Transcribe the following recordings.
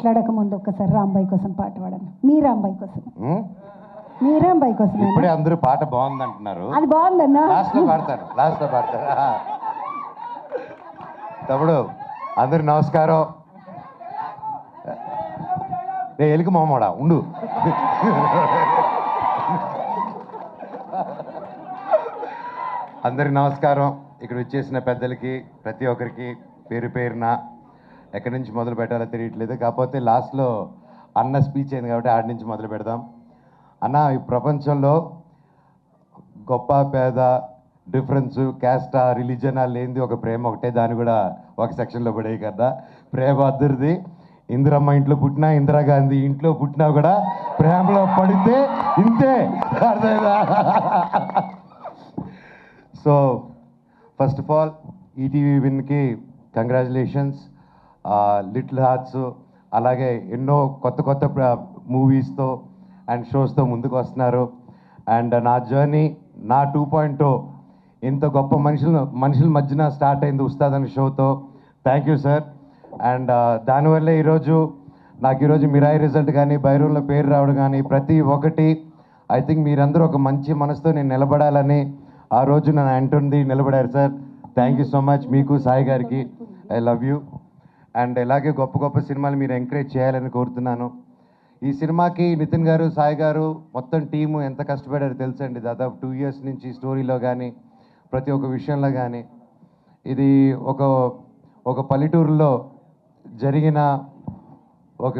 మాట్లాడక ముందు ఒక్కసారి రాంబాయి కోసం పాట పాడను. మీ రాంబాయి కోసం, మీ రాంబాయి కోసం. ఇప్పుడే అందరూ పాట బాగుంది అంటున్నారు. అది బాగుందన్నా. లాస్ట్ లో పాడతారు. తమ్ముడు అందరు నమస్కారం. రే ఎలుగు మామూడా ఉండు. అందరికి నమస్కారం. ఇక్కడ వచ్చేసిన పెద్దలకి ప్రతి ఒక్కరికి పేరు పేరున ఎక్కడి నుంచి మొదలు పెట్టాలో తెలియట్లేదు. కాకపోతే లాస్ట్లో అన్న స్పీచ్ అయింది కాబట్టి ఆడి నుంచి మొదలు పెడదాం. అన్న, ఈ ప్రపంచంలో గొప్ప పేద డిఫరెన్స్ క్యాస్టా రిలీజనా లేనిది ఒక ప్రేమ ఒకటే. దాన్ని కూడా ఒక సెక్షన్లో పడేయి కదా. ప్రేమ అద్దరిది. ఇందిరమ్మ ఇంట్లో పుట్టినా, ఇందిరాగాంధీ ఇంట్లో పుట్టినా కూడా ప్రేమలో పడితే ఇంతే. అర్థమైందా? So first of all ETV విన్కి కంగ్రాచులేషన్స్. లిటిల్ హార్ట్స్ అలాగే ఎన్నో కొత్త కొత్త మూవీస్తో అండ్ షోస్తో ముందుకు వస్తున్నారు. అండ్ నా జర్నీ, నా 2.0 ఇంత గొప్ప మనుషుల మధ్యన స్టార్ట్ అయింది ఉస్తాద్ అనే షోతో. Thank you sir. అండ్ దానివల్లే నాకు ఈరోజు మిరాయి రిజల్ట్ కానీ, బైరూన్లో పేరు రావడం కానీ ప్రతి ఒక్కటి ఐ థింక్ మీరందరూ ఒక మంచి మనసుతో నేను నిలబడాలని ఆ రోజు నన్ను అంటుంది నిలబడారు sir. Thank you so much. మీకు సాయి గారికి ఐ లవ్ యూ. అండ్ ఇలాగే గొప్ప గొప్ప సినిమాలు మీరు ఎంకరేజ్ చేయాలని కోరుతున్నాను. ఈ సినిమాకి నితిన్ గారు, సాయి గారు మొత్తం టీము ఎంత కష్టపడారో తెలుసండి. దాదాపు 2 years నుంచి స్టోరీలో కానీ ప్రతి ఒక్క విషయంలో కానీ. ఇది ఒక పల్లెటూరులో జరిగిన ఒక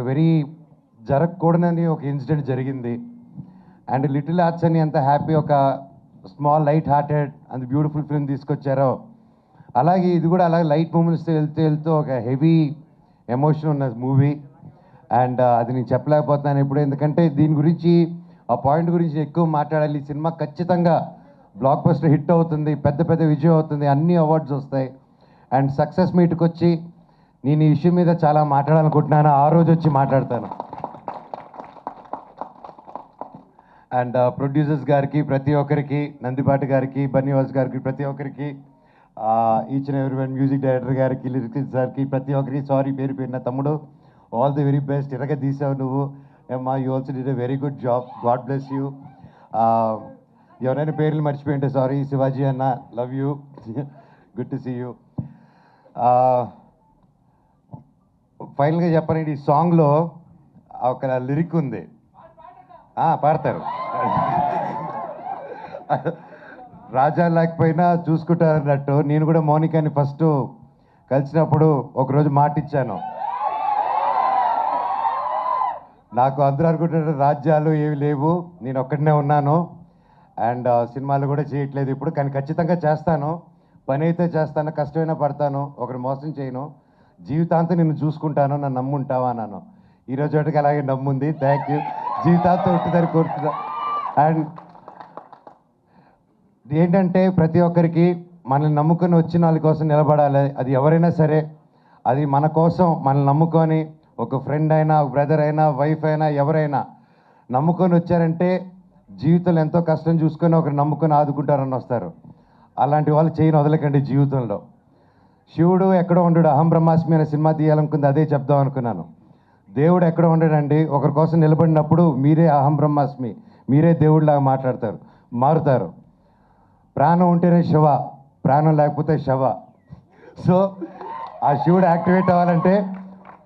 జరగకూడదని ఒక ఇన్సిడెంట్ జరిగింది. అండ్ లిటిల్ హార్ట్స్ అని ఎంత హ్యాపీ, ఒక స్మాల్ లైట్ హార్టెడ్ అంత బ్యూటిఫుల్ ఫిల్మ్ తీసుకొచ్చారో, అలాగే ఇది కూడా అలాగే లైట్ మూమెంట్స్తో వెళ్తూ ఒక హెవీ ఎమోషన్ ఉన్న మూవీ. అండ్ అది నేను చెప్పలేకపోతున్నాను ఇప్పుడు, ఎందుకంటే దీని గురించి ఆ పాయింట్ గురించి ఎక్కువ మాట్లాడాలి. ఈ సినిమా ఖచ్చితంగా బ్లాక్ బస్టర్ హిట్ అవుతుంది, పెద్ద విజయం అవుతుంది, అన్ని అవార్డ్స్ వస్తాయి. అండ్ సక్సెస్ మీట్కి వచ్చి నేను ఈ ఇష్యూ మీద చాలా మాట్లాడాలనుకుంటున్నాను. ఆ రోజు వచ్చి మాట్లాడతాను. అండ్ ప్రొడ్యూసర్స్ గారికి ప్రతి ఒక్కరికి, నందిపాటి గారికి, బన్నీవాస్ గారికి, ప్రతి ఒక్కరికి, each and every one, music director గారికి, లిరిక్స్ గారికి, ప్రతి ఒక్కరికి సారీ పేరు పేరున. తమ్ముడు ఆల్ ది వెరీ బెస్ట్. ఇరగ తీసావు నువ్వు. ఏమ్మా, you also did a very good job. God bless you. ఎవరైనా పేర్లు మర్చిపోయింటే సారీ. శివాజీ అన్న, love you. Good to see you. ఫైనల్గా చెప్పాలంటే ఈ సాంగ్లో ఒక లిరిక్ ఉంది. పాడతారు. రాజా లేకపోయినా చూసుకుంటారన్నట్టు నేను కూడా మౌనికాని ఫస్ట్ కలిసినప్పుడు ఒకరోజు మాట ఇచ్చాను. నాకు అందరూ అనుకుంటున్నారు రాజ్యాలు ఏవి లేవు, నేను ఒక్కడనే ఉన్నాను. అండ్ సినిమాలు కూడా చేయట్లేదు ఇప్పుడు, కానీ ఖచ్చితంగా చేస్తాను. పని అయితే చేస్తాను, కష్టమైనా పడతాను, ఒకరు మోసం చేయను, జీవితాంతం నిన్ను చూసుకుంటాను, నన్ను నమ్ముంటావా అన్నాను. ఈరోజు ఒకటికి అలాగే నమ్ముంది. Thank you. జీవితాంతం ఉంటుందని కోరుతున్నా. అండ్ ఏంటంటే ప్రతి ఒక్కరికి మనల్ని నమ్ముకొని వచ్చిన వాళ్ళ కోసం నిలబడాలి. అది ఎవరైనా సరే, అది మన కోసం మనల్ని నమ్ముకొని, ఒక ఫ్రెండ్ అయినా, ఒక బ్రదర్ అయినా, వైఫ్ అయినా, ఎవరైనా నమ్ముకొని వచ్చారంటే జీవితంలో ఎంతో కష్టం చూసుకొని ఒకరు నమ్ముకొని ఆదుకుంటారని వస్తారు. అలాంటి వాళ్ళు చేయని వదలకండి జీవితంలో. శివుడు ఎక్కడో ఉండడు. అహం బ్రహ్మాస్మి అనే సినిమా తీయాలనుకుంది, అదే చెప్దాం అనుకున్నాను. దేవుడు ఎక్కడ ఉండడండి, ఒకరి కోసం నిలబడినప్పుడు మీరే అహం బ్రహ్మాస్మి, మీరే దేవుడిలాగా మారుతారు. ప్రాణం ఉంటేనే శివ, ప్రాణం లేకపోతే శవ. సో ఆ శివుడు యాక్టివేట్ అవ్వాలంటే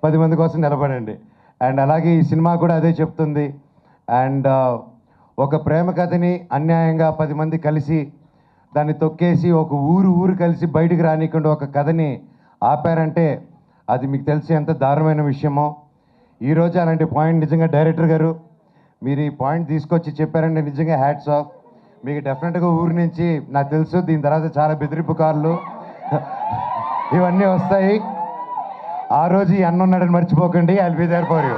10 మంది కోసం నిలబడండి. అండ్ అలాగే ఈ సినిమా కూడా అదే చెప్తుంది. అండ్ ఒక ప్రేమ కథని అన్యాయంగా 10 మంది కలిసి దాన్ని తొక్కేసి ఒక ఊరు కలిసి బయటికి రానికుండా ఒక కథని ఆపారంటే అది మీకు తెలిసి ఎంత దారుణమైన విషయమో. ఈరోజు అలాంటి పాయింట్ నిజంగా డైరెక్టర్ గారు మీరు ఈ పాయింట్ తీసుకొచ్చి చెప్పారంటే నిజంగా హ్యాట్స్ ఆఫ్. మీకు డెఫినెట్గా ఊరి నుంచి నాకు తెలుసు దీని తర్వాత చాలా బెదిరింపు కార్లు ఇవన్నీ వస్తాయి. ఆ రోజు ఈ అన్న ఉన్నాడని మర్చిపోకండి. I will be there for you.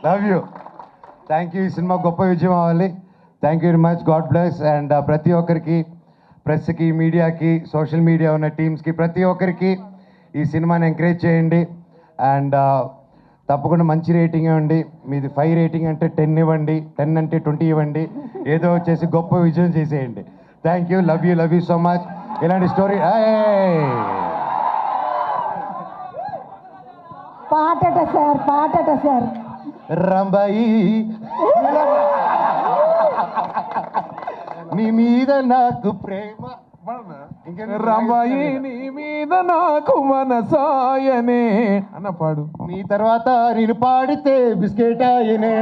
Love you. Thank you. ఈ సినిమా గొప్ప విజయం అవ్వాలి. Thank you very much. God bless. And ప్రతి ఒక్కరికి, ప్రెస్కి, మీడియాకి, సోషల్ మీడియా ఉన్న టీమ్స్కి, ప్రతి ఒక్కరికి ఈ సినిమాని ఎంకరేజ్ చేయండి. అండ్ తప్పకుండా మంచి రేటింగ్ ఇవ్వండి. మీది 5 రేటింగ్ అంటే 10 ఇవ్వండి, 10 అంటే 20 ఇవ్వండి. ఏదో వచ్చేసి గొప్ప విజయం చేసేయండి. Thank you. Love you so much. ఇలాంటి స్టోరీ పాటట సార్ రంబాయి నీ మీద నాకు ప్రేమ రంబాయి నీ మీద నాకు మనసాయనే అన్న పాడు. నీ తర్వాత నేను పాడితే బిస్కెట్ ఆయనే.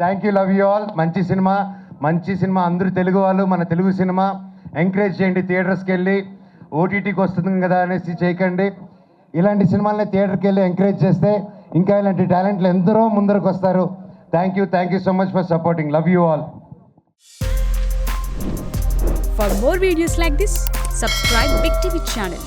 Thank you, love you all. మంచి సినిమా అందరూ తెలుగు వాళ్ళు, మన తెలుగు సినిమా ఎంకరేజ్ చేయండి. థియేటర్స్కి వెళ్ళి ఓటీటీకి వస్తుంది కదా అనేసి చేయకండి. ఇలాంటి సినిమాలని థియేటర్కి వెళ్ళి ఎంకరేజ్ చేస్తే ఇంకా ఇలాంటి టాలెంట్లు ఎందరో ముందరకు వస్తారు. Thank you so much for supporting. Love you all. For more videos like this, subscribe Big TV channel.